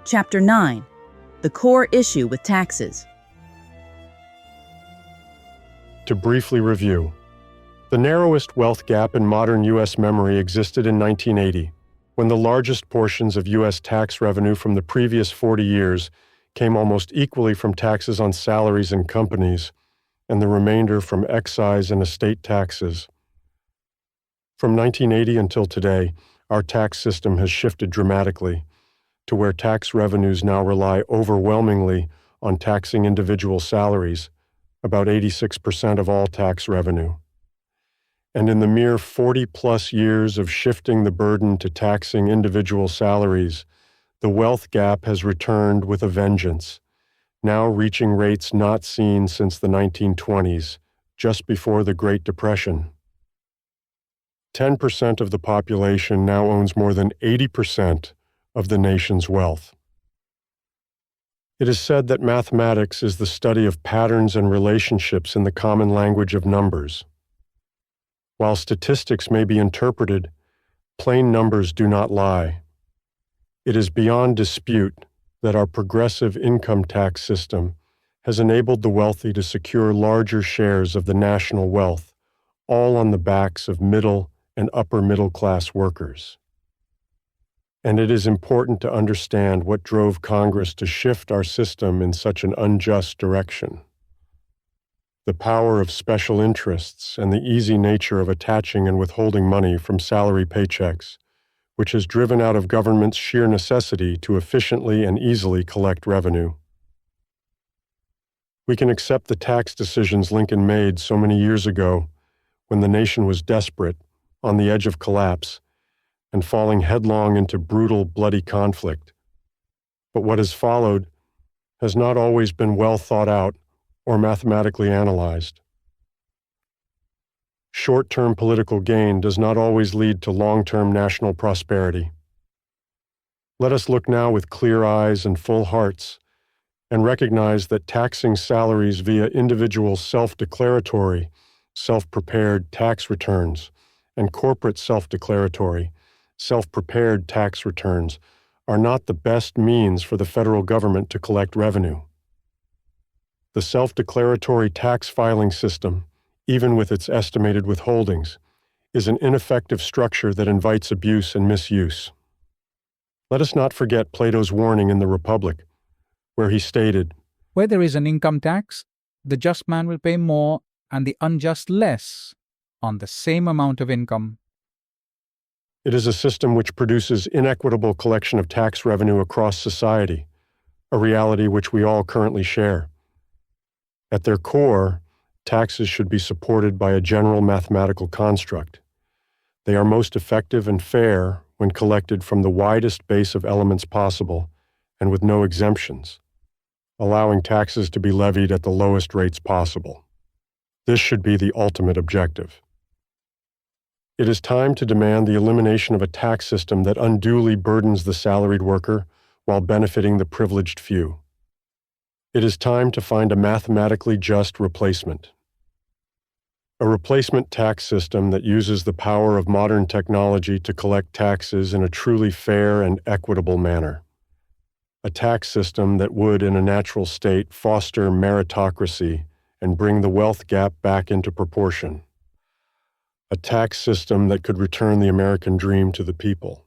Chapter 9. The core issue with taxes. To briefly review, the narrowest wealth gap in modern U.S. memory existed in 1980, when the largest portions of U.S. tax revenue from the previous 40 years came almost equally from taxes on salaries and companies, and the remainder from excise and estate taxes. From 1980 until today, our tax system has shifted dramatically to where tax revenues now rely overwhelmingly on taxing individual salaries, about 86% of all tax revenue. And in the mere 40-plus years of shifting the burden to taxing individual salaries, the wealth gap has returned with a vengeance, now reaching rates not seen since the 1920s, just before the Great Depression. 10% of the population now owns more than 80% of the nation's wealth. It is said that mathematics is the study of patterns and relationships in the common language of numbers. While statistics may be interpreted, plain numbers do not lie. It is beyond dispute that our progressive income tax system has enabled the wealthy to secure larger shares of the national wealth, all on the backs of middle and upper middle class workers. And it is important to understand what drove Congress to shift our system in such an unjust direction. The power of special interests and the easy nature of attaching and withholding money from salary paychecks, which has driven out of government's sheer necessity to efficiently and easily collect revenue. We can accept the tax decisions Lincoln made so many years ago, when the nation was desperate, on the edge of collapse, and falling headlong into brutal, bloody conflict. But what has followed has not always been well thought out or mathematically analyzed. Short-term political gain does not always lead to long-term national prosperity. Let us look now with clear eyes and full hearts and recognize that taxing salaries via individual self-declaratory, self-prepared tax returns and corporate self-declaratory, self-prepared tax returns are not the best means for the federal government to collect revenue. The self-declaratory tax filing system, even with its estimated withholdings, is an ineffective structure that invites abuse and misuse. Let us not forget Plato's warning in the Republic, where he stated, "Where there is an income tax, the just man will pay more and the unjust less on the same amount of income." It is a system which produces inequitable collection of tax revenue across society, a reality which we all currently share. At their core, taxes should be supported by a general mathematical construct. They are most effective and fair when collected from the widest base of elements possible and with no exemptions, allowing taxes to be levied at the lowest rates possible. This should be the ultimate objective. It is time to demand the elimination of a tax system that unduly burdens the salaried worker while benefiting the privileged few. It is time to find a mathematically just replacement. A replacement tax system that uses the power of modern technology to collect taxes in a truly fair and equitable manner. A tax system that would, in a natural state, foster meritocracy and bring the wealth gap back into proportion. A tax system that could return the American dream to the people.